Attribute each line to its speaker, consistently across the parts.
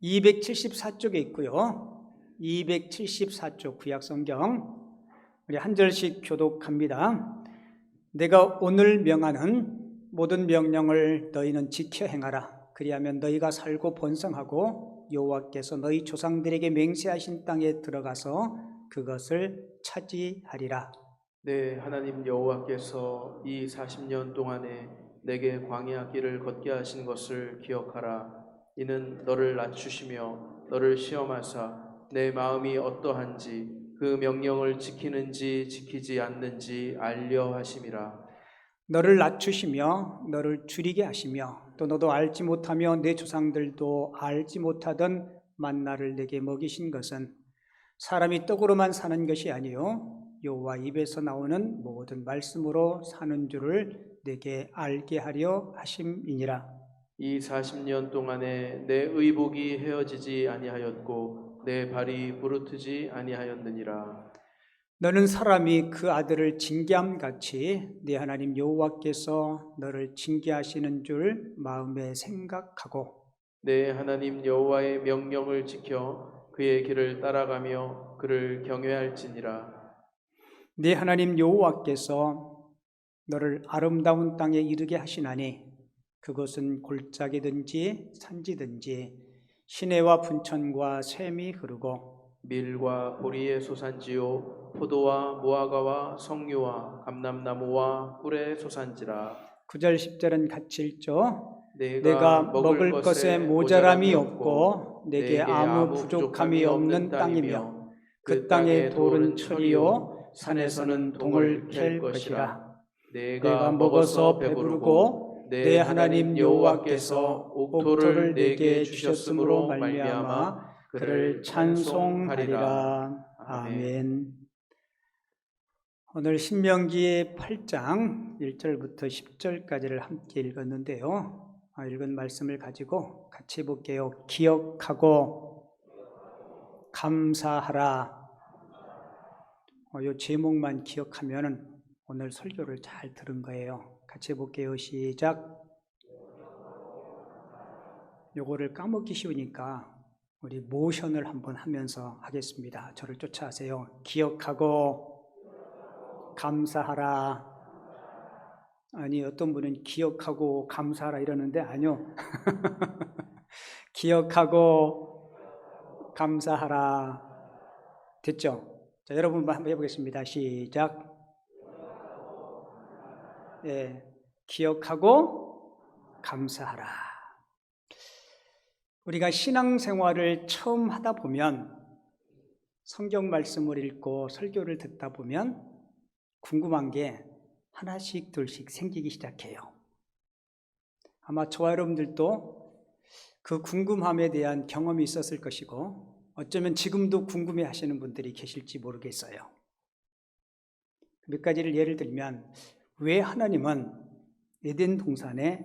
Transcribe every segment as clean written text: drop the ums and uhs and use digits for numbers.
Speaker 1: 274쪽에 있고요. 274쪽 구약성경, 우리 한 절씩 교독합니다. 내가 오늘 명하는 모든 명령을 너희는 지켜 행하라. 그리하면 너희가 살고 번성하고 여호와께서 너희 조상들에게 맹세하신 땅에 들어가서 그것을 차지하리라.
Speaker 2: 네, 하나님 여호와께서 이 40년 동안에 내게 광야 길을 걷게 하신 것을 기억하라. 이는 너를 낮추시며 너를 시험하사 내 마음이 어떠한지 그 명령을 지키는지 지키지 않는지 알려 하심이라.
Speaker 1: 너를 낮추시며 너를 줄이게 하시며 또 너도 알지 못하며 내 조상들도 알지 못하던 만나를 내게 먹이신 것은 사람이 떡으로만 사는 것이 아니요 여호와 입에서 나오는 모든 말씀으로 사는 줄을 내게 알게 하려 하심이니라.
Speaker 2: 이 40년 동안에 내 의복이 헤어지지 아니하였고 내 발이 부르트지 아니하였느니라.
Speaker 1: 너는 사람이 그 아들을 징계함같이 네 하나님 여호와께서 너를 징계하시는 줄 마음에 생각하고
Speaker 2: 내 하나님 여호와의 명령을 지켜 그의 길을 따라가며 그를 경외할지니라.
Speaker 1: 네 하나님 여호와께서 너를 아름다운 땅에 이르게 하시나니 그것은 골짜기든지 산지든지 시내와 분천과 샘이 흐르고
Speaker 2: 밀과 보리의 소산지요 포도와 무화과와 석류와 감람나무와 꿀의 소산지라.
Speaker 1: 9절 10절은 같이 읽죠.
Speaker 2: 내가
Speaker 1: 먹을 것에 모자람이 없고 내게 아무 부족함이 없는 땅이며 그 땅의 돌은 철이요 산에서는 동을 캘 것이라. 내가 먹어서 배부르고 내 하나님 여호와께서 옥토를 내게 주셨으므로 말미암아 그를 찬송하리라. 아멘. 오늘 신명기 8장 1절부터 10절까지를 함께 읽었는데요. 읽은 말씀을 가지고 같이 볼게요. 기억하고 감사하라. 이 제목만 기억하면 오늘 설교를 잘 들은 거예요. 같이 볼게요. 시작. 요거를 까먹기 쉬우니까 우리 모션을 한번 하면서 하겠습니다. 저를 쫓아하세요. 기억하고 감사하라. 아니, 어떤 분은 기억하고 감사하라 이러는데 아니요. 기억하고 감사하라. 됐죠? 자, 여러분 한번 해보겠습니다. 시작. 예, 기억하고 감사하라. 우리가 신앙생활을 처음 하다 보면 성경 말씀을 읽고 설교를 듣다 보면 궁금한 게 하나씩 둘씩 생기기 시작해요. 아마 저와 여러분들도 그 궁금함에 대한 경험이 있었을 것이고 어쩌면 지금도 궁금해 하시는 분들이 계실지 모르겠어요. 몇 가지를 예를 들면 왜 하나님은 에덴 동산에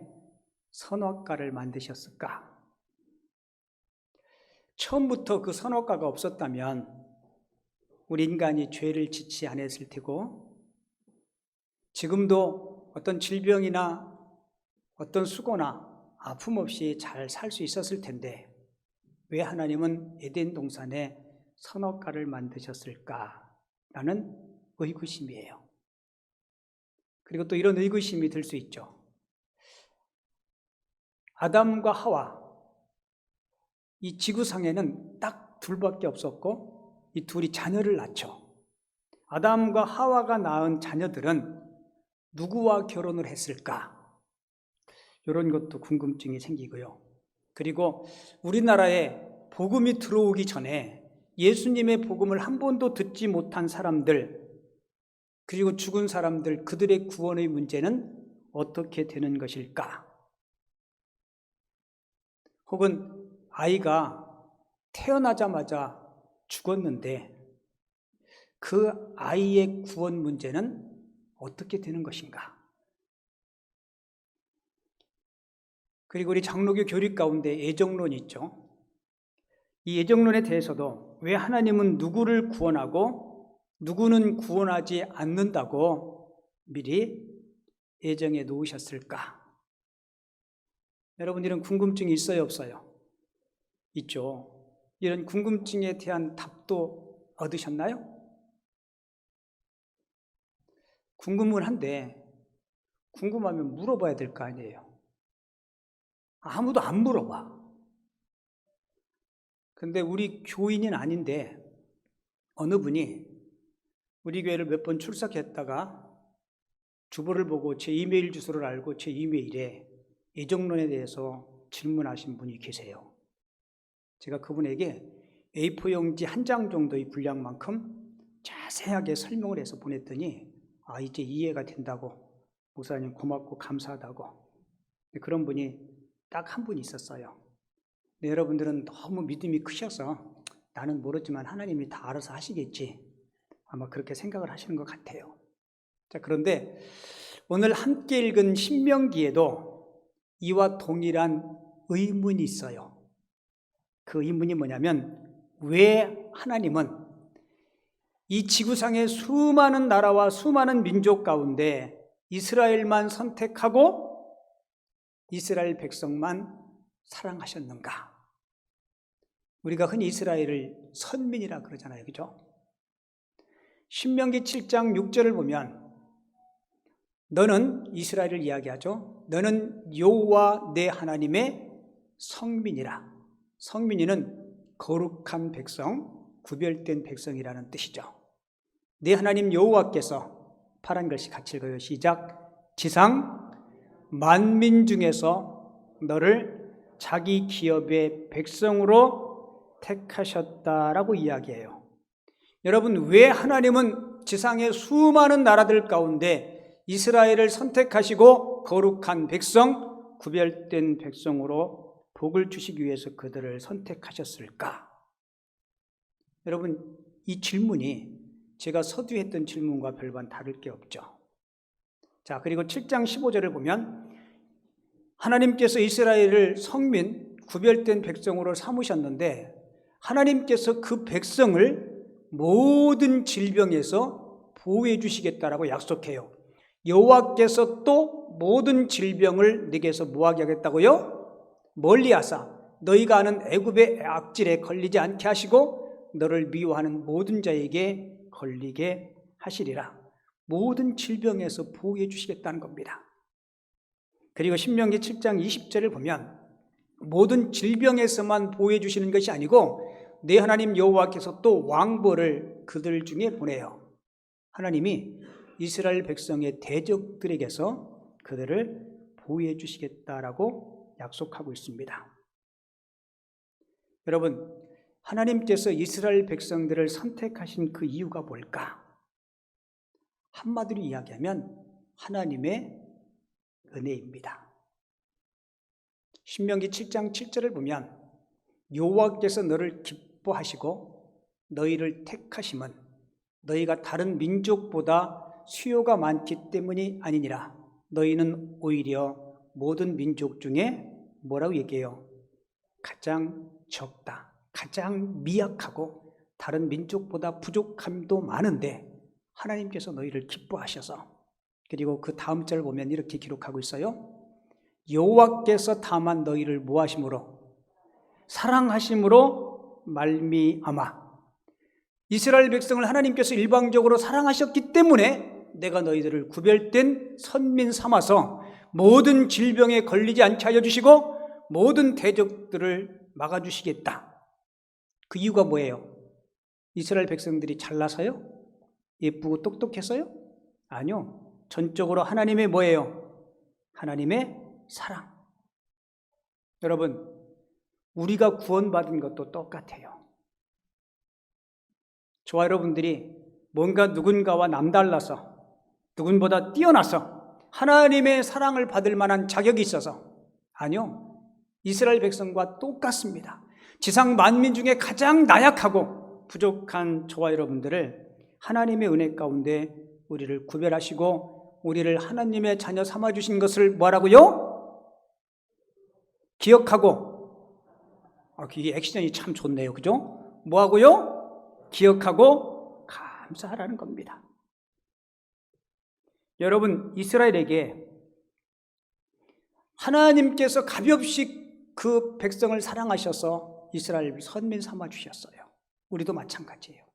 Speaker 1: 선악과를 만드셨을까? 처음부터 그 선악과가 없었다면 우리 인간이 죄를 짓지 않았을 테고 지금도 어떤 질병이나 어떤 수고나 아픔 없이 잘 살 수 있었을 텐데 왜 하나님은 에덴 동산에 선악과를 만드셨을까라는 의구심이에요. 그리고 또 이런 의구심이 들 수 있죠. 아담과 하와, 이 지구상에는 딱 둘밖에 없었고 이 둘이 자녀를 낳죠. 아담과 하와가 낳은 자녀들은 누구와 결혼을 했을까? 이런 것도 궁금증이 생기고요. 그리고 우리나라에 복음이 들어오기 전에 예수님의 복음을 한 번도 듣지 못한 사람들, 그리고 죽은 사람들, 그들의 구원의 문제는 어떻게 되는 것일까? 혹은 아이가 태어나자마자 죽었는데 그 아이의 구원 문제는 어떻게 되는 것인가? 그리고 우리 장로교 교리 가운데 애정론이 있죠. 이 애정론에 대해서도 왜 하나님은 누구를 구원하고 누구는 구원하지 않는다고 미리 애정해 놓으셨을까? 여러분 이런 궁금증이 있어요, 없어요? 있죠. 이런 궁금증에 대한 답도 얻으셨나요? 궁금은 한데 궁금하면 물어봐야 될 거 아니에요. 아무도 안 물어봐. 근데 우리 교인은 아닌데 어느 분이 우리 교회를 몇 번 출석했다가 주보를 보고 제 이메일 주소를 알고 제 이메일에 예정론에 대해서 질문하신 분이 계세요. 제가 그분에게 A4 용지 한 장 정도의 분량만큼 자세하게 설명을 해서 보냈더니 이제 이해가 된다고, 목사님 고맙고 감사하다고. 그런 분이 딱 한 분 있었어요. 근데 여러분들은 너무 믿음이 크셔서 나는 모르지만 하나님이 다 알아서 하시겠지, 아마 그렇게 생각을 하시는 것 같아요. 자, 그런데 오늘 함께 읽은 신명기에도 이와 동일한 의문이 있어요. 그 의문이 뭐냐면, 왜 하나님은 이 지구상의 수많은 나라와 수많은 민족 가운데 이스라엘만 선택하고 이스라엘 백성만 사랑하셨는가? 우리가 흔히 이스라엘을 선민이라 그러잖아요. 그죠? 신명기 7장 6절을 보면 너는, 이스라엘을 이야기하죠. 너는 여호와 내 하나님의 성민이라. 성민이는 거룩한 백성, 구별된 백성이라는 뜻이죠. 내 하나님 여호와께서, 파란 글씨 같이 읽어요. 시작. 지상 만민 중에서 너를 자기 기업의 백성으로 택하셨다라고 이야기해요. 여러분, 왜 하나님은 지상의 수많은 나라들 가운데 이스라엘을 선택하시고 거룩한 백성, 구별된 백성으로 복을 주시기 위해서 그들을 선택하셨을까? 여러분, 이 질문이 제가 서두에 했던 질문과 별반 다를 게 없죠. 자, 그리고 7장 15절을 보면 하나님께서 이스라엘을 성민, 구별된 백성으로 삼으셨는데 하나님께서 그 백성을 모든 질병에서 보호해 주시겠다라고 약속해요. 여호와께서 또 모든 질병을 네게서 뭐하게 하겠다고요? 멀리하사 너희가 아는 애굽의 악질에 걸리지 않게 하시고 너를 미워하는 모든 자에게 걸리게 하시리라. 모든 질병에서 보호해 주시겠다는 겁니다. 그리고 신명기 7장 20절을 보면 모든 질병에서만 보호해 주시는 것이 아니고 내 하나님 여호와께서 또 왕벌을 그들 중에 보내요. 하나님이 이스라엘 백성의 대적들에게서 그들을 보호해 주시겠다라고 약속하고 있습니다. 여러분, 하나님께서 이스라엘 백성들을 선택하신 그 이유가 뭘까? 한마디로 이야기하면 하나님의 은혜입니다. 신명기 7장 7절을 보면 여호와께서 너를 기뻐하시고 너희를 택하심은 너희가 다른 민족보다 수요가 많기 때문이 아니니라. 너희는 오히려 모든 민족 중에 뭐라고 얘기해요? 가장 적다, 가장 미약하고 다른 민족보다 부족함도 많은데 하나님께서 너희를 기뻐하셔서, 그리고 그 다음 절을 보면 이렇게 기록하고 있어요. 여호와께서 다만 너희를 뭐하심으로? 사랑하심으로 말미암아. 이스라엘 백성을 하나님께서 일방적으로 사랑하셨기 때문에 내가 너희들을 구별된 선민 삼아서 모든 질병에 걸리지 않게 하여 주시고 모든 대적들을 막아주시겠다. 그 이유가 뭐예요? 이스라엘 백성들이 잘나서요? 예쁘고 똑똑해서요? 아니요. 전적으로 하나님의 뭐예요? 하나님의 사랑. 여러분, 우리가 구원받은 것도 똑같아요. 저와 여러분들이 뭔가 누군가와 남달라서, 누군보다 뛰어나서 하나님의 사랑을 받을 만한 자격이 있어서, 아니요. 이스라엘 백성과 똑같습니다. 지상 만민 중에 가장 나약하고 부족한 저와 여러분들을 하나님의 은혜 가운데 우리를 구별하시고 우리를 하나님의 자녀 삼아주신 것을 뭐라고요? 기억하고, 이 액션이 참 좋네요. 그죠? 뭐하고요? 기억하고 감사하라는 겁니다. 여러분, 이스라엘에게 하나님께서 가볍게 그 백성을 사랑하셔서 이스라엘 선민 삼아 주셨어요. 우리도 마찬가지예요.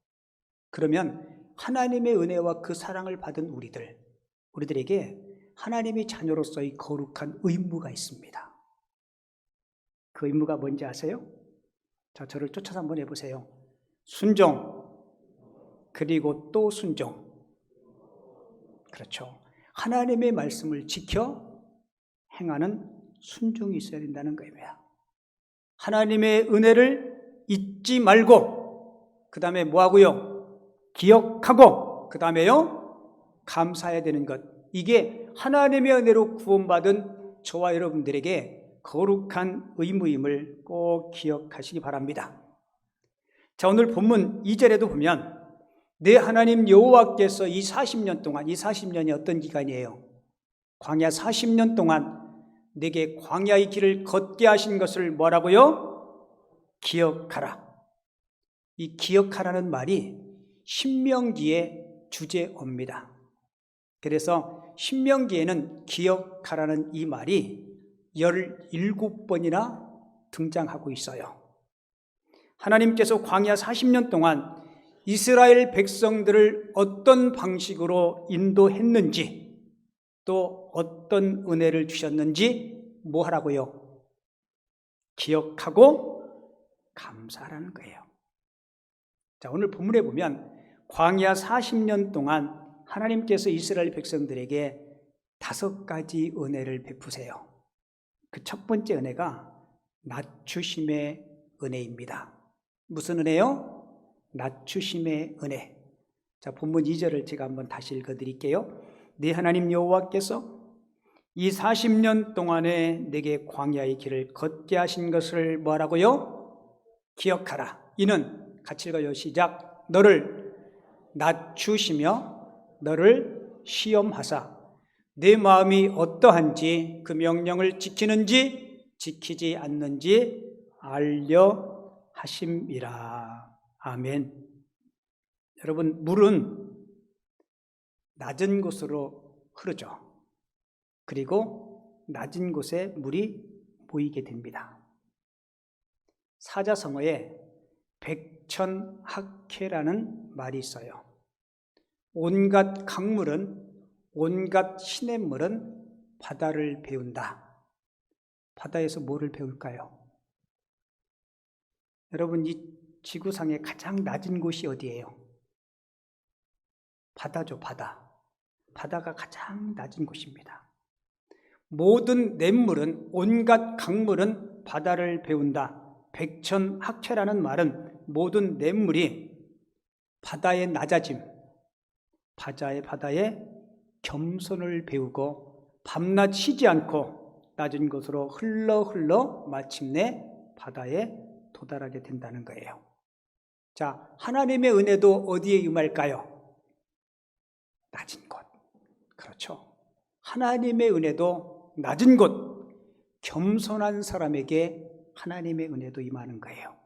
Speaker 1: 그러면 하나님의 은혜와 그 사랑을 받은 우리들에게 하나님의 자녀로서의 거룩한 의무가 있습니다. 그 의무가 뭔지 아세요? 자, 저를 쫓아서 한번 해보세요. 순종, 그리고 또 순종. 그렇죠. 하나님의 말씀을 지켜 행하는 순종이 있어야 된다는 거입니다. 하나님의 은혜를 잊지 말고, 그 다음에 뭐 하고요? 기억하고, 그 다음에요? 감사해야 되는 것. 이게 하나님의 은혜로 구원받은 저와 여러분들에게 거룩한 의무임을 꼭 기억하시기 바랍니다. 자, 오늘 본문 2절에도 보면 내 하나님 여호와께서 이 40년 동안, 이 40년이 어떤 기간이에요? 광야 40년 동안 내게 광야의 길을 걷게 하신 것을 뭐라고요? 기억하라. 이 기억하라는 말이 신명기의 주제어입니다. 그래서 신명기에는 기억하라는 이 말이 17번이나 등장하고 있어요. 하나님께서 광야 40년 동안 이스라엘 백성들을 어떤 방식으로 인도했는지, 또 어떤 은혜를 주셨는지 뭐 하라고요? 기억하고 감사하라는 거예요. 자, 오늘 본문에 보면 광야 40년 동안 하나님께서 이스라엘 백성들에게 5가지 은혜를 베푸세요. 그 첫 번째 은혜가 낮추심의 은혜입니다. 무슨 은혜요? 낮추심의 은혜. 자, 본문 2절을 제가 한번 다시 읽어드릴게요. 네 하나님 여호와께서 이 40년 동안에 내게 광야의 길을 걷게 하신 것을 뭐하라고요? 기억하라. 이는 같이 읽어요. 시작. 너를 낮추시며 너를 시험하사 내 마음이 어떠한지 그 명령을 지키는지 지키지 않는지 알려 하심이라. 아멘. 여러분, 물은 낮은 곳으로 흐르죠. 그리고 낮은 곳에 물이 모이게 됩니다. 사자성어에 백천학회라는 말이 있어요. 온갖 강물은, 온갖 시냇물은 바다를 배운다. 바다에서 뭐를 배울까요? 여러분, 이 지구상의 가장 낮은 곳이 어디예요? 바다죠, 바다. 바다가 가장 낮은 곳입니다. 모든 냇물은, 온갖 강물은 바다를 배운다. 백천학회라는 말은 모든 냇물이 바다의 낮아짐, 바다의 겸손을 배우고 밤낮 쉬지 않고 낮은 곳으로 흘러 마침내 바다에 도달하게 된다는 거예요. 자, 하나님의 은혜도 어디에 임할까요? 낮은 곳. 그렇죠. 하나님의 은혜도 낮은 곳, 겸손한 사람에게 하나님의 은혜도 임하는 거예요.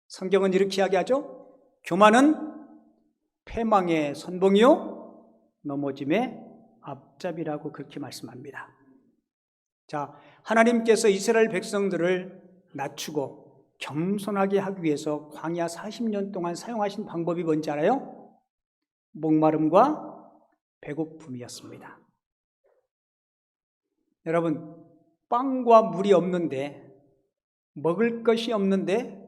Speaker 1: 성경은 이렇게 이야기하죠. 교만은 패망의 선봉이요 넘어짐의 앞잡이라고 그렇게 말씀합니다. 자, 하나님께서 이스라엘 백성들을 낮추고 겸손하게 하기 위해서 광야 40년 동안 사용하신 방법이 뭔지 알아요? 목마름과 배고픔이었습니다. 여러분, 빵과 물이 없는데, 먹을 것이 없는데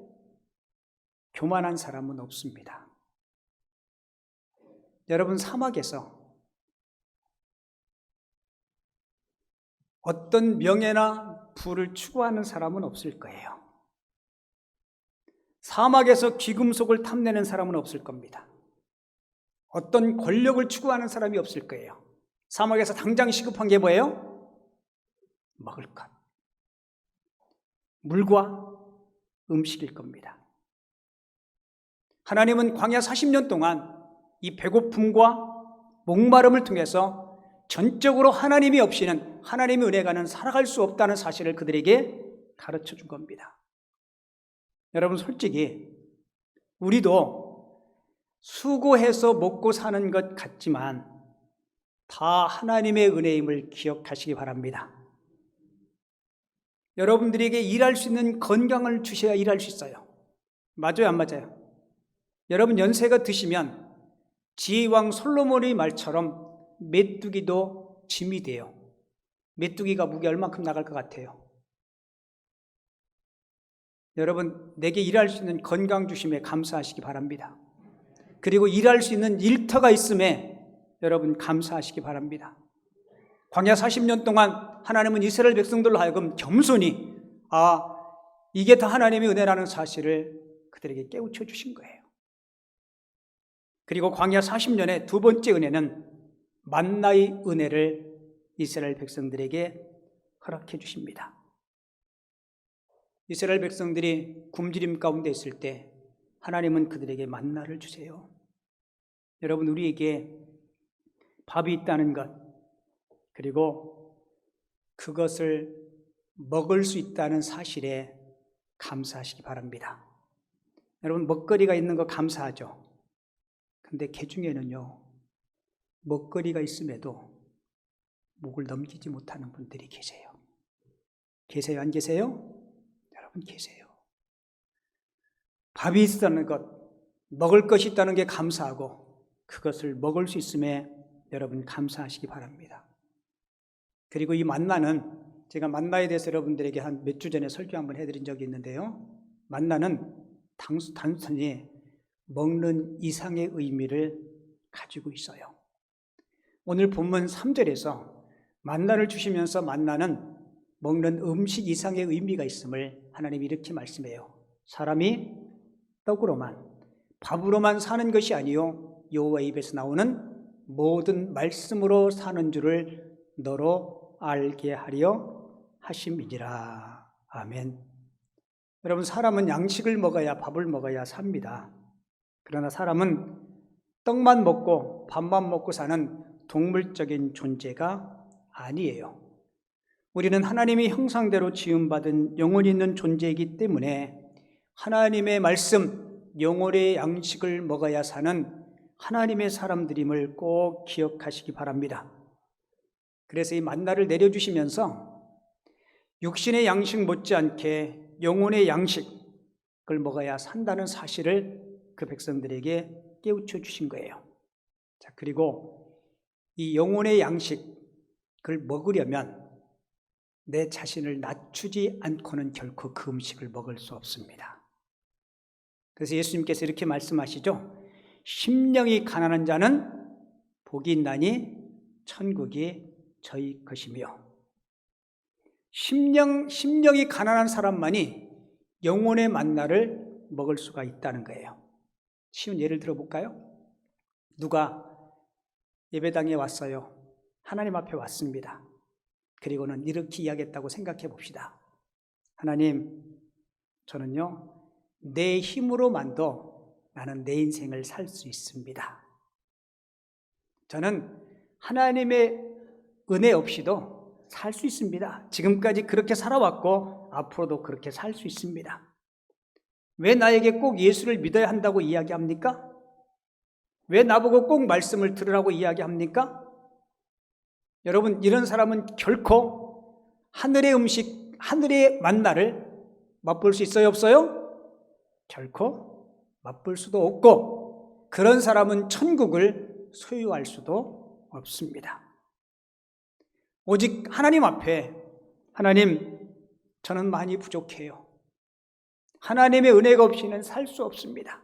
Speaker 1: 교만한 사람은 없습니다. 여러분, 사막에서 어떤 명예나 부를 추구하는 사람은 없을 거예요. 사막에서 귀금속을 탐내는 사람은 없을 겁니다. 어떤 권력을 추구하는 사람이 없을 거예요. 사막에서 당장 시급한 게 뭐예요? 먹을 것. 물과 음식일 겁니다. 하나님은 광야 40년 동안 이 배고픔과 목마름을 통해서 전적으로 하나님이 없이는, 하나님의 은혜가는 살아갈 수 없다는 사실을 그들에게 가르쳐 준 겁니다. 여러분, 솔직히 우리도 수고해서 먹고 사는 것 같지만 다 하나님의 은혜임을 기억하시기 바랍니다. 여러분들에게 일할 수 있는 건강을 주셔야 일할 수 있어요. 맞아요, 안 맞아요? 여러분 연세가 드시면 지혜왕 솔로몬의 말처럼 메뚜기도 짐이 돼요. 메뚜기가 무게 얼만큼 나갈 것 같아요? 여러분, 내게 일할 수 있는 건강 주심에 감사하시기 바랍니다. 그리고 일할 수 있는 일터가 있음에 여러분 감사하시기 바랍니다. 광야 40년 동안 하나님은 이스라엘 백성들로 하여금 겸손히 이게 다 하나님의 은혜라는 사실을 그들에게 깨우쳐 주신 거예요. 그리고 광야 40년의 두 번째 은혜는 만나의 은혜를 이스라엘 백성들에게 허락해 주십니다. 이스라엘 백성들이 굶주림 가운데 있을 때 하나님은 그들에게 만나를 주세요. 여러분, 우리에게 밥이 있다는 것, 그리고 그것을 먹을 수 있다는 사실에 감사하시기 바랍니다. 여러분, 먹거리가 있는 거 감사하죠? 근데 그 중에는요, 먹거리가 있음에도 목을 넘기지 못하는 분들이 계세요. 계세요, 안 계세요? 여러분 계세요. 밥이 있다는 것, 먹을 것이 있다는 게 감사하고 그것을 먹을 수 있음에 여러분 감사하시기 바랍니다. 그리고 이 만나는 제가 만나에 대해서 여러분들에게 한 몇 주 전에 설교 한번 해드린 적이 있는데요. 만나는 단순히 먹는 이상의 의미를 가지고 있어요. 오늘 본문 3절에서 만나를 주시면서 만나는 먹는 음식 이상의 의미가 있음을 하나님이 이렇게 말씀해요. 사람이 떡으로만, 밥으로만 사는 것이 아니요 여호와의 입에서 나오는 모든 말씀으로 사는 줄을 너로 알게 하려 하심이니라. 아멘. 여러분, 사람은 양식을 먹어야 밥을 먹어야 삽니다. 그러나 사람은 떡만 먹고 밥만 먹고 사는 동물적인 존재가 아니에요. 우리는 하나님의 형상대로 지음받은 영혼이 있는 존재이기 때문에 하나님의 말씀, 영혼의 양식을 먹어야 사는 하나님의 사람들임을 꼭 기억하시기 바랍니다. 그래서 이 만나를 내려주시면서 육신의 양식 못지않게 영혼의 양식을 먹어야 산다는 사실을 그 백성들에게 깨우쳐 주신 거예요. 자, 그리고 이 영혼의 양식을 먹으려면 내 자신을 낮추지 않고는 결코 그 음식을 먹을 수 없습니다. 그래서 예수님께서 이렇게 말씀하시죠. 심령이 가난한 자는 복이 있나니 천국이 저희 것이며, 심령이 가난한 사람만이 영혼의 만나를 먹을 수가 있다는 거예요. 쉬운 예를 들어볼까요? 누가 예배당에 왔어요. 하나님 앞에 왔습니다. 그리고는 이렇게 이야기했다고 생각해 봅시다. 하나님, 저는요 내 힘으로만도 나는 내 인생을 살 수 있습니다. 저는 하나님의 은혜 없이도 살 수 있습니다. 지금까지 그렇게 살아왔고 앞으로도 그렇게 살 수 있습니다. 왜 나에게 꼭 예수를 믿어야 한다고 이야기합니까? 왜 나보고 꼭 말씀을 들으라고 이야기합니까? 여러분, 이런 사람은 결코 하늘의 음식, 하늘의 만나를 맛볼 수 있어요, 없어요? 결코 맛볼 수도 없고, 그런 사람은 천국을 소유할 수도 없습니다. 오직 하나님 앞에, 하나님, 저는 많이 부족해요. 하나님의 은혜가 없이는 살 수 없습니다.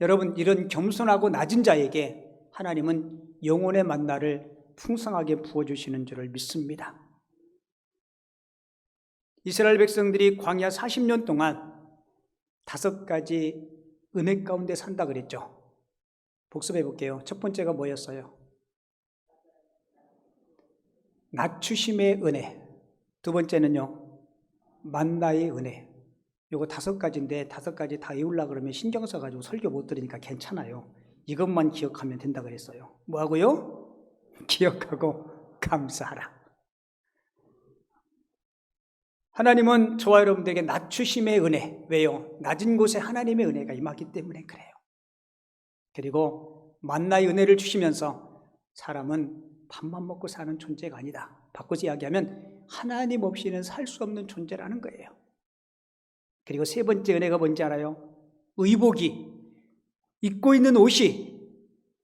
Speaker 1: 여러분, 이런 겸손하고 낮은 자에게 하나님은 영혼의 만나를 풍성하게 부어주시는 줄을 믿습니다. 이스라엘 백성들이 광야 40년 동안 5가지 은혜 가운데 산다 그랬죠. 복습해 볼게요. 첫 번째가 뭐였어요? 낮추심의 은혜. 두 번째는요, 만나의 은혜. 요거 5가지인데 5가지 다 외우려고 그러면 신경 써가지고 설교 못 들으니까 괜찮아요. 이것만 기억하면 된다 그랬어요. 뭐하고요? 기억하고 감사하라. 하나님은 저와 여러분들에게 낮추심의 은혜. 왜요? 낮은 곳에 하나님의 은혜가 임하기 때문에 그래요. 그리고 만나의 은혜를 주시면서 사람은 밥만 먹고 사는 존재가 아니다. 바꿔서 이야기하면 하나님 없이는 살 수 없는 존재라는 거예요. 그리고 세 번째 은혜가 뭔지 알아요? 의복이, 입고 있는 옷이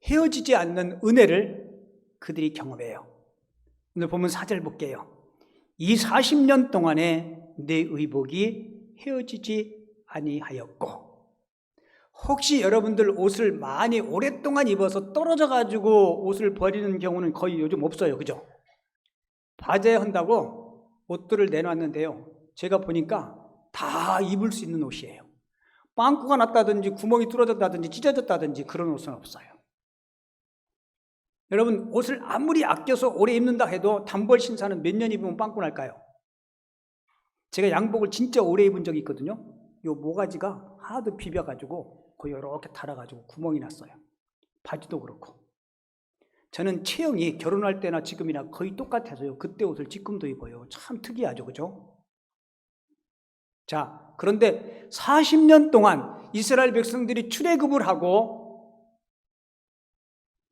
Speaker 1: 헤어지지 않는 은혜를 그들이 경험해요. 오늘 보면 4절 볼게요. 이 40년 동안에 내 의복이 헤어지지 아니하였고. 혹시 여러분들 옷을 많이 오랫동안 입어서 떨어져가지고 옷을 버리는 경우는 거의 요즘 없어요. 그죠? 바제한다고 옷들을 내놨는데요. 제가 보니까 다 입을 수 있는 옷이에요. 빵꾸가 났다든지 구멍이 뚫어졌다든지 찢어졌다든지 그런 옷은 없어요. 여러분, 옷을 아무리 아껴서 오래 입는다 해도 단벌 신사는 몇 년 입으면 빵꾸 날까요? 제가 양복을 진짜 오래 입은 적이 있거든요. 요 모가지가 하도 비벼가지고 거의 이렇게 달아가지고 구멍이 났어요. 바지도 그렇고. 저는 체형이 결혼할 때나 지금이나 거의 똑같아서요. 그때 옷을 지금도 입어요. 참 특이하죠. 그죠? 자, 그런데 40년 동안 이스라엘 백성들이 출애굽을 하고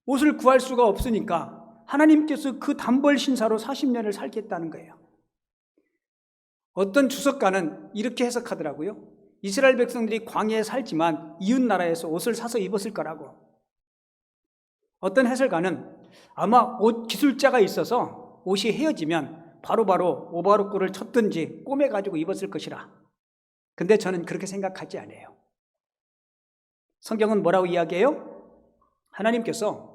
Speaker 1: 옷을 구할 수가 없으니까 하나님께서 그 단벌 신사로 40년을 살겠다는 거예요. 어떤 주석가는 이렇게 해석하더라고요. 이스라엘 백성들이 광야에 살지만 이웃 나라에서 옷을 사서 입었을 거라고. 어떤 해설가는 아마 옷 기술자가 있어서 옷이 헤어지면 바로바로 오바로꾸를 쳤든지 꼬매가지고 입었을 것이라. 근데 저는 그렇게 생각하지 않아요. 성경은 뭐라고 이야기해요? 하나님께서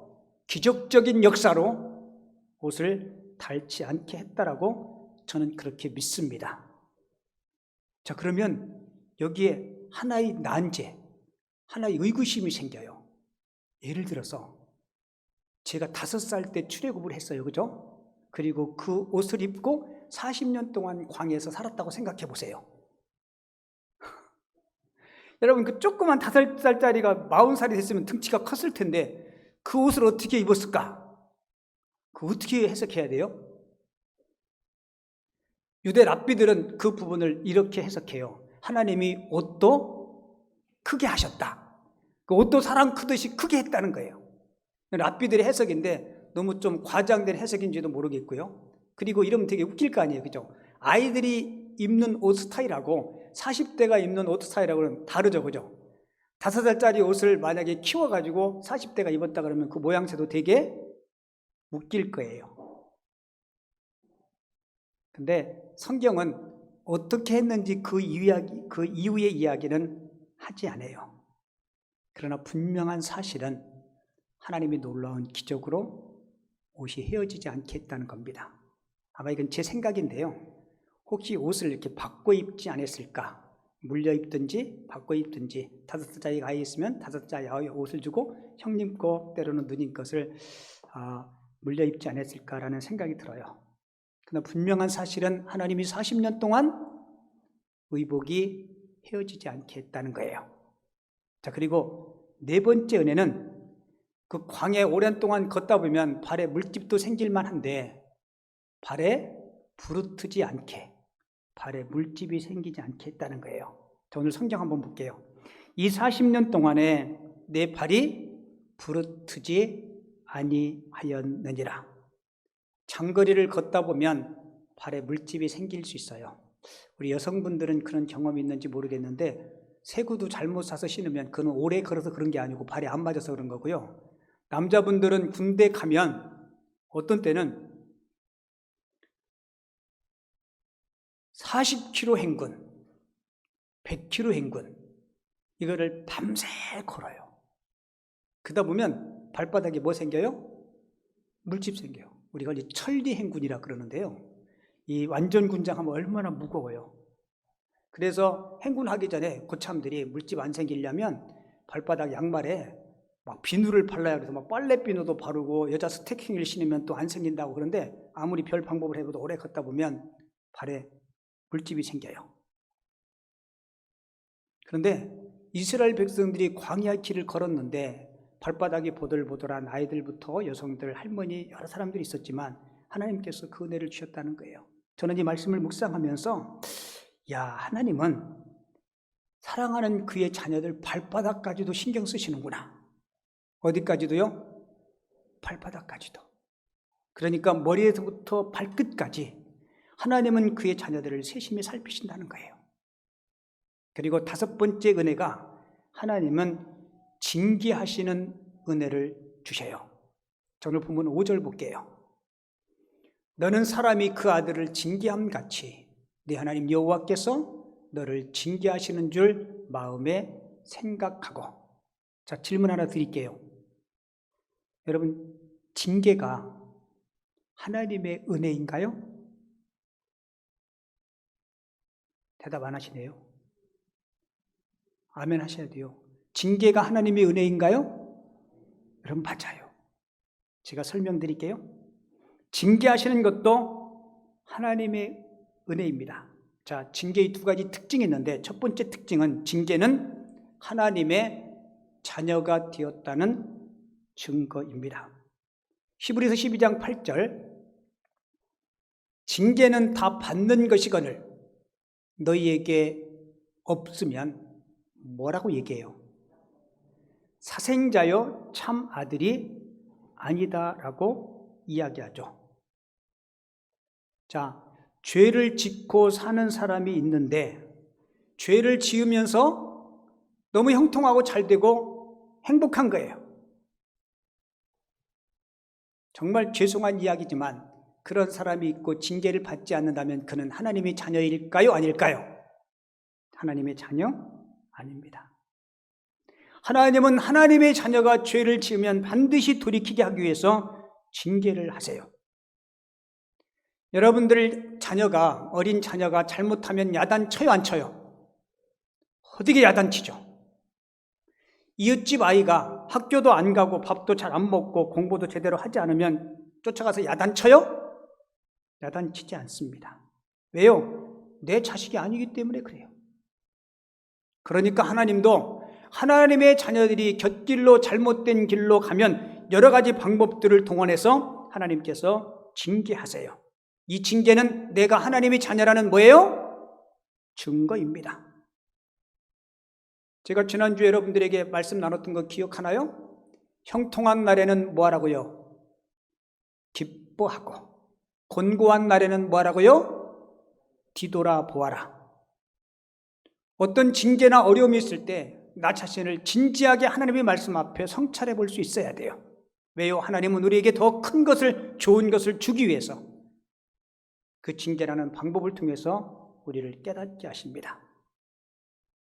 Speaker 1: 기적적인 역사로 옷을 닳지 않게 했다라고 저는 그렇게 믿습니다. 자, 그러면 여기에 하나의 난제, 하나의 의구심이 생겨요. 예를 들어서 제가 5살 때 출애굽을 했어요. 그죠? 그리고 그 옷을 입고 40년 동안 광야에서 살았다고 생각해 보세요. 여러분, 그 조그만 5살짜리가 40살이 됐으면 등치가 컸을 텐데 그 옷을 어떻게 입었을까? 그 어떻게 해석해야 돼요? 유대 랍비들은 그 부분을 이렇게 해석해요. 하나님이 옷도 크게 하셨다. 그 옷도 사람 크듯이 크게 했다는 거예요. 랍비들의 해석인데 너무 좀 과장된 해석인지도 모르겠고요. 그리고 이러면 되게 웃길 거 아니에요. 그죠? 아이들이 입는 옷 스타일하고 40대가 입는 옷 스타일하고는 다르죠. 그죠? 5살짜리 옷을 만약에 키워가지고 40대가 입었다 그러면 그 모양새도 되게 웃길 거예요. 근데 성경은 어떻게 했는지 그 이후의 이야기는 하지 않아요. 그러나 분명한 사실은 하나님이 놀라운 기적으로 옷이 헤어지지 않게 했다는 겁니다. 아마 이건 제 생각인데요. 혹시 옷을 이렇게 바꿔 입지 않았을까? 물려 입든지 바꿔 입든지 5살짜리 아이 있으면 5살짜리 아이 옷을 주고 형님 거 때로는 누님 것을 물려 입지 않았을까라는 생각이 들어요. 그러나 분명한 사실은 하나님이 40년 동안 의복이 헤어지지 않게 했다는 거예요. 자, 그리고 네 번째 은혜는 그 광야에 오랜 동안 걷다 보면 발에 물집도 생길만 한데 발에 부르트지 않게, 발에 물집이 생기지 않게 했다는 거예요. 자, 오늘 성경 한번 볼게요. 이 40년 동안에 내 발이 부르트지 아니하였느니라. 장거리를 걷다 보면 발에 물집이 생길 수 있어요. 우리 여성분들은 그런 경험이 있는지 모르겠는데 새 구두 잘못 사서 신으면 그건 오래 걸어서 그런 게 아니고 발에 안 맞아서 그런 거고요. 남자분들은 군대 가면 어떤 때는 40km 행군, 100km 행군 이거를 밤새 걸어요. 그러다 보면 발바닥에 뭐 생겨요? 물집 생겨요. 우리가 이제 천리 행군이라 그러는데요. 이 완전 군장하면 얼마나 무거워요. 그래서 행군하기 전에 고참들이 물집 안 생기려면 발바닥 양말에 막 비누를 발라야 해서 막 빨래 비누도 바르고 여자 스태킹을 신으면 또 안 생긴다고 그러는데 아무리 별 방법을 해도 오래 걷다 보면 발에 물집이 생겨요. 그런데 이스라엘 백성들이 광야 길을 걸었는데 발바닥이 보들보들한 아이들부터 여성들, 할머니 여러 사람들이 있었지만 하나님께서 그 은혜를 주셨다는 거예요. 저는 이 말씀을 묵상하면서 하나님은 사랑하는 그의 자녀들 발바닥까지도 신경 쓰시는구나. 어디까지도요? 발바닥까지도. 그러니까 머리에서부터 발끝까지 하나님은 그의 자녀들을 세심히 살피신다는 거예요. 그리고 다섯 번째 은혜가 하나님은 징계하시는 은혜를 주셔요. 오늘 본문 5절 볼게요. 너는 사람이 그 아들을 징계함 같이 네 하나님 여호와께서 너를 징계하시는 줄 마음에 생각하고. 자, 질문 하나 드릴게요. 여러분, 징계가 하나님의 은혜인가요? 대답 안 하시네요. 아멘 하셔야 돼요. 징계가 하나님의 은혜인가요? 여러분, 맞아요. 제가 설명드릴게요. 징계하시는 것도 하나님의 은혜입니다. 자, 징계의 두 가지 특징이 있는데 첫 번째 특징은 징계는 하나님의 자녀가 되었다는 증거입니다. 히브리서 12장 8절 징계는 다 받는 것이거늘 너희에게 없으면 뭐라고 얘기해요? 사생자여 참 아들이 아니다라고 이야기하죠. 자, 죄를 짓고 사는 사람이 있는데 죄를 지으면서 너무 형통하고 잘되고 행복한 거예요. 정말 죄송한 이야기지만 그런 사람이 있고 징계를 받지 않는다면 그는 하나님의 자녀일까요? 아닐까요? 하나님의 자녀? 아닙니다. 하나님은 하나님의 자녀가 죄를 지으면 반드시 돌이키게 하기 위해서 징계를 하세요. 여러분들 자녀가, 어린 자녀가 잘못하면 야단쳐요, 안 쳐요? 어떻게 야단치죠? 이웃집 아이가 학교도 안 가고 밥도 잘 안 먹고 공부도 제대로 하지 않으면 쫓아가서 야단쳐요? 야단치지 않습니다. 왜요? 내 자식이 아니기 때문에 그래요. 그러니까 하나님도 하나님의 자녀들이 곁길로 잘못된 길로 가면 여러 가지 방법들을 동원해서 하나님께서 징계하세요. 이 징계는 내가 하나님의 자녀라는 뭐예요? 증거입니다. 제가 지난주에 여러분들에게 말씀 나눴던 거 기억하나요? 형통한 날에는 뭐하라고요? 기뻐하고 곤고한 날에는 뭐하라고요? 뒤돌아보아라. 어떤 징계나 어려움이 있을 때 나 자신을 진지하게 하나님의 말씀 앞에 성찰해 볼 수 있어야 돼요. 왜요? 하나님은 우리에게 더 큰 것을, 좋은 것을 주기 위해서 그 징계라는 방법을 통해서 우리를 깨닫게 하십니다.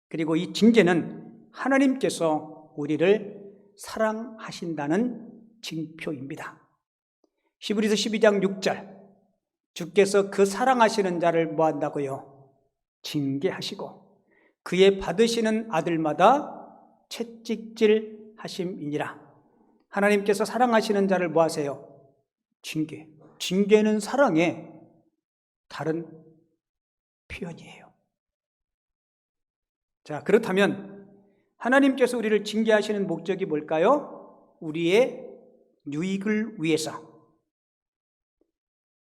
Speaker 1: 그리고 이 징계는 하나님께서 우리를 사랑하신다는 징표입니다. 히브리서 12장 6절 주께서 그 사랑하시는 자를 뭐 한다고요? 징계하시고 그의 받으시는 아들마다 채찍질 하심이니라. 하나님께서 사랑하시는 자를 뭐 하세요? 징계. 징계는 사랑의 다른 표현이에요. 자, 그렇다면 하나님께서 우리를 징계하시는 목적이 뭘까요? 우리의 유익을 위해서.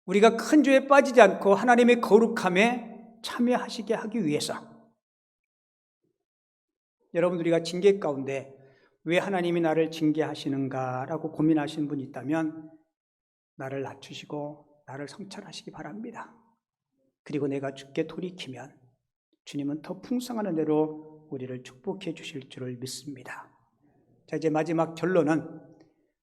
Speaker 1: 우리가 큰 죄에 빠지지 않고 하나님의 거룩함에 참여하시게 하기 위해서. 여러분, 우리가 징계 가운데 왜 하나님이 나를 징계하시는가라고 고민하시는 분이 있다면 나를 낮추시고 나를 성찰하시기 바랍니다. 그리고 내가 주께 돌이키면 주님은 더 풍성한 은혜로 우리를 축복해 주실 줄을 믿습니다. 자, 이제 마지막 결론은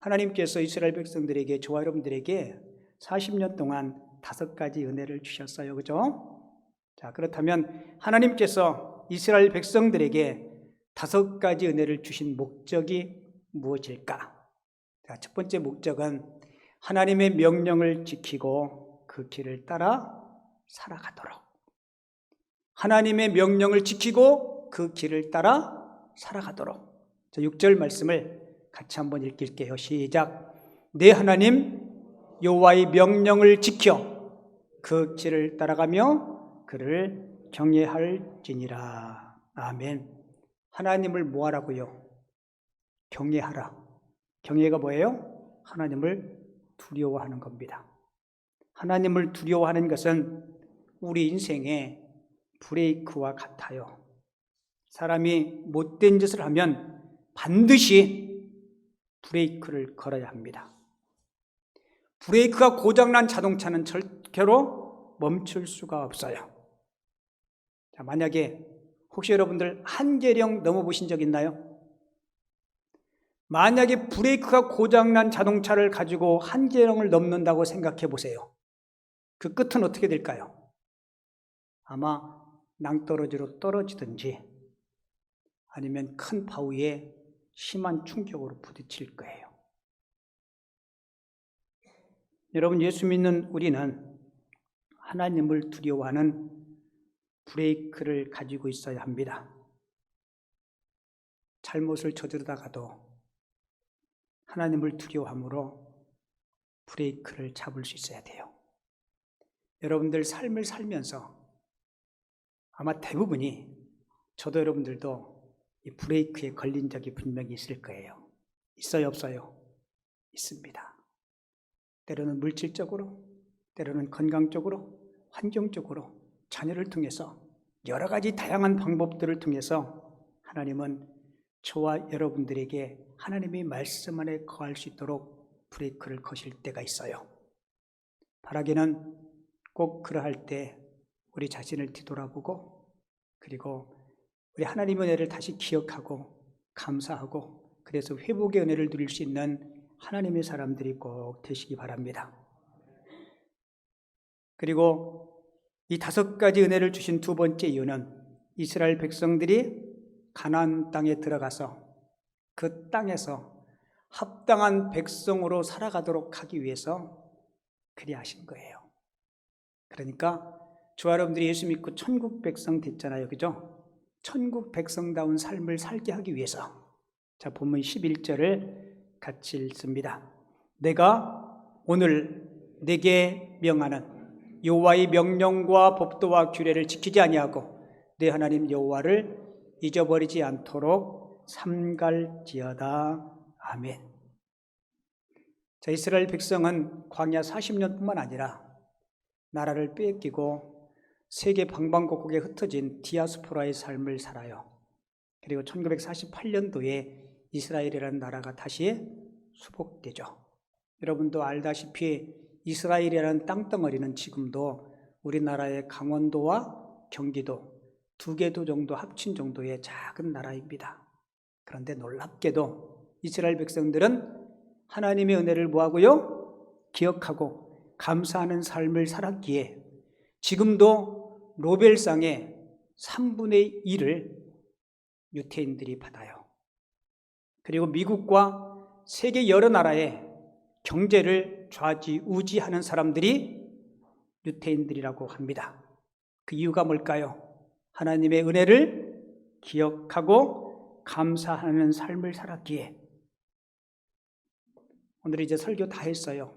Speaker 1: 하나님께서 이스라엘 백성들에게, 저와 여러분들에게 40년 동안 5가지 은혜를 주셨어요. 그죠? 자, 그렇다면 하나님께서 이스라엘 백성들에게 5가지 은혜를 주신 목적이 무엇일까? 자, 첫 번째 목적은 하나님의 명령을 지키고 그 길을 따라 살아가도록. 하나님의 명령을 지키고 그 길을 따라 살아가도록. 자, 6절 말씀을 같이 한번 읽을게요. 시작. 내 하나님 여호와의 명령을 지켜 그 길을 따라가며 그를 경외할지니라. 아멘. 하나님을 뭐 하라고요? 경외하라. 경외가 뭐예요? 하나님을 두려워하는 겁니다. 하나님을 두려워하는 것은 우리 인생의 브레이크와 같아요. 사람이 못된 짓을 하면 반드시 브레이크를 걸어야 합니다. 브레이크가 고장난 자동차는 절대로 멈출 수가 없어요. 자, 만약에 혹시 여러분들 한계령 넘어보신 적 있나요? 만약에 브레이크가 고장난 자동차를 가지고 한계령을 넘는다고 생각해 보세요. 그 끝은 어떻게 될까요? 아마 낭떠러지로 떨어지든지 아니면 큰 바위에 심한 충격으로 부딪힐 거예요. 여러분, 예수 믿는 우리는 하나님을 두려워하는 브레이크를 가지고 있어야 합니다. 잘못을 저지르다가도 하나님을 두려워함으로 브레이크를 잡을 수 있어야 돼요. 여러분들 삶을 살면서 아마 대부분이, 저도 여러분들도 이 브레이크에 걸린 적이 분명히 있을 거예요. 있어요, 없어요? 있습니다. 때로는 물질적으로, 때로는 건강적으로, 환경적으로, 자녀를 통해서 여러 가지 다양한 방법들을 통해서 하나님은 저와 여러분들에게 하나님의 말씀 안에 거할 수 있도록 브레이크를 거실 때가 있어요. 바라기는 꼭 그러할 때 우리 자신을 뒤돌아보고, 그리고 우리 하나님의 은혜를 다시 기억하고 감사하고, 그래서 회복의 은혜를 누릴 수 있는 하나님의 사람들이 꼭 되시기 바랍니다. 그리고 이 5가지 은혜를 주신 두 번째 이유는 이스라엘 백성들이 가나안 땅에 들어가서 그 땅에서 합당한 백성으로 살아가도록 하기 위해서 그리하신 거예요. 그러니까 저와 여러분들이 예수 믿고 천국 백성 됐잖아요, 그죠? 천국 백성다운 삶을 살게 하기 위해서. 자, 본문 11절을 같이 읽습니다. 내가 오늘 내게 명하는 여호와의 명령과 법도와 규례를 지키지 아니하고 내 하나님 여호와를 잊어버리지 않도록 삼갈지어다. 아멘. 자, 이스라엘 백성은 광야 40년뿐만 아니라 나라를 빼앗기고 세계 방방곡곡에 흩어진 디아스포라의 삶을 살아요. 그리고 1948년도에 이스라엘이라는 나라가 다시 수복되죠. 여러분도 알다시피 이스라엘이라는 땅덩어리는 지금도 우리나라의 강원도와 경기도 2개도 정도 합친 정도의 작은 나라입니다. 그런데 놀랍게도 이스라엘 백성들은 하나님의 은혜를 뭐하고요? 기억하고 감사하는 삶을 살았기에 지금도 노벨상의 3분의 1을 유태인들이 받아요. 그리고 미국과 세계 여러 나라의 경제를 좌지우지하는 사람들이 유태인들이라고 합니다. 그 이유가 뭘까요? 하나님의 은혜를 기억하고 감사하는 삶을 살았기에. 오늘 이제 설교 다 했어요.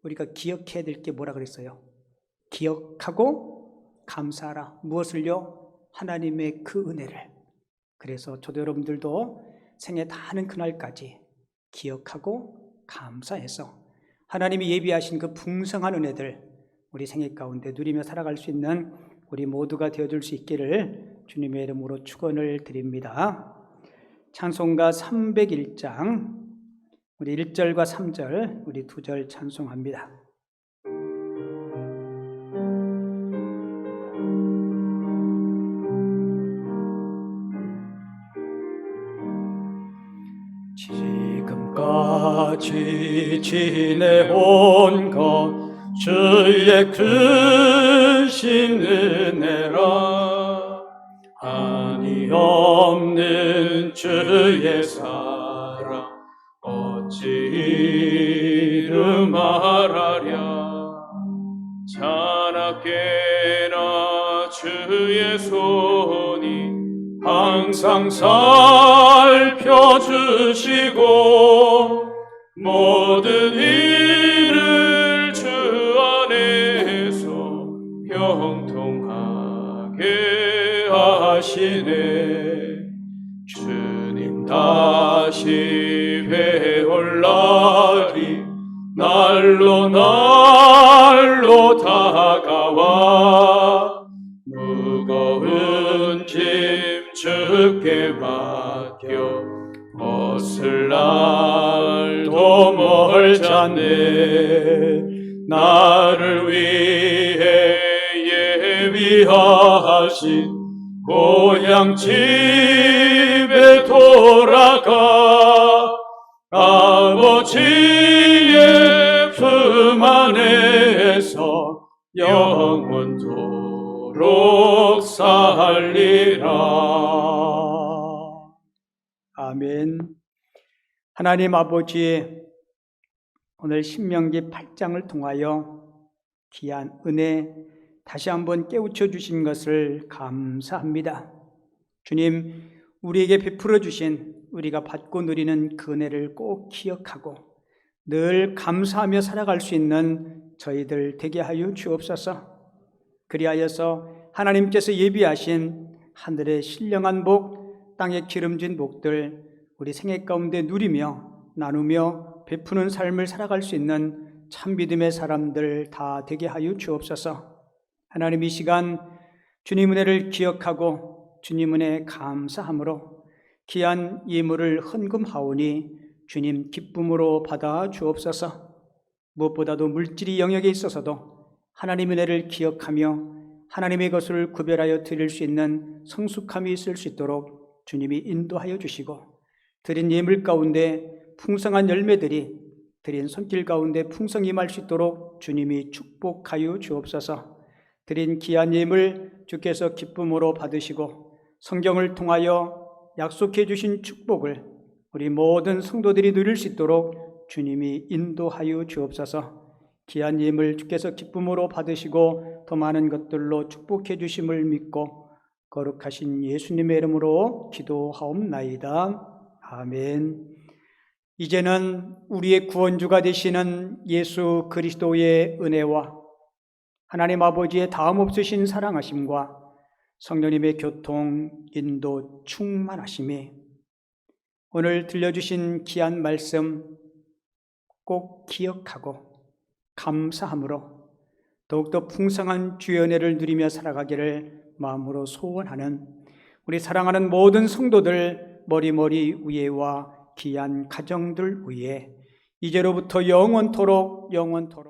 Speaker 1: 우리가 기억해야 될 게 뭐라 그랬어요? 기억하고 감사하라. 무엇을요? 하나님의 그 은혜를. 그래서 저도 여러분들도 생애 다 하는 그날까지 기억하고 감사해서 하나님이 예비하신 그 풍성한 은혜들 우리 생애 가운데 누리며 살아갈 수 있는 우리 모두가 되어줄 수 있기를 주님의 이름으로 축원을 드립니다. 찬송가 301장 우리 1절과 3절 우리 2절 찬송합니다. 지금까지 지내온 것 주의 크신 은혜라 한이 없는 주의 사랑 어찌 이루 말하랴 자나깨나 주의 손이 항상 살펴주시고 모든 일을 주 안에서 형통하게 하시네 주님 다시 배울 날이 날로 다가와 무거운 짐 주께 맡겨 벗을 날도 멀잖네 나를 위해
Speaker 3: 예비하신 고향 집에 돌아가 아버지의 품 안에서 영원토록 살리라.
Speaker 1: 아멘. 하나님 아버지, 오늘 신명기 8장을 통하여 귀한 은혜 다시 한번 깨우쳐 주신 것을 감사합니다. 주님, 우리에게 베풀어 주신 우리가 받고 누리는 그 은혜를 꼭 기억하고 늘 감사하며 살아갈 수 있는 저희들 되게 하여 주옵소서. 그리하여서 하나님께서 예비하신 하늘의 신령한 복, 땅에 기름진 복들 우리 생애 가운데 누리며 나누며 베푸는 삶을 살아갈 수 있는 참 믿음의 사람들 다 되게 하여 주옵소서. 하나님, 이 시간 주님 은혜를 기억하고 주님 은혜에 감사함으로 귀한 예물을 헌금하오니 주님 기쁨으로 받아 주옵소서. 무엇보다도 물질이 영역에 있어서도 하나님 은혜를 기억하며 하나님의 것을 구별하여 드릴 수 있는 성숙함이 있을 수 있도록 주님이 인도하여 주시고, 드린 예물 가운데 풍성한 열매들이 드린 손길 가운데 풍성히 임할 수 있도록 주님이 축복하여 주옵소서. 드린 귀한 예물 주께서 기쁨으로 받으시고 성경을 통하여 약속해 주신 축복을 우리 모든 성도들이 누릴 수 있도록 주님이 인도하여 주옵소서. 귀한 예물 주께서 기쁨으로 받으시고 더 많은 것들로 축복해 주심을 믿고 거룩하신 예수님의 이름으로 기도하옵나이다. 아멘. 이제는 우리의 구원주가 되시는 예수 그리스도의 은혜와 하나님 아버지의 다음없으신 사랑하심과 성령님의 교통, 인도, 충만하심이 오늘 들려주신 귀한 말씀 꼭 기억하고 감사함으로 더욱더 풍성한 주의 은혜를 누리며 살아가기를 마음으로 소원하는 우리 사랑하는 모든 성도들 머리머리 위에와 귀한 가정들 위에 이제로부터 영원토록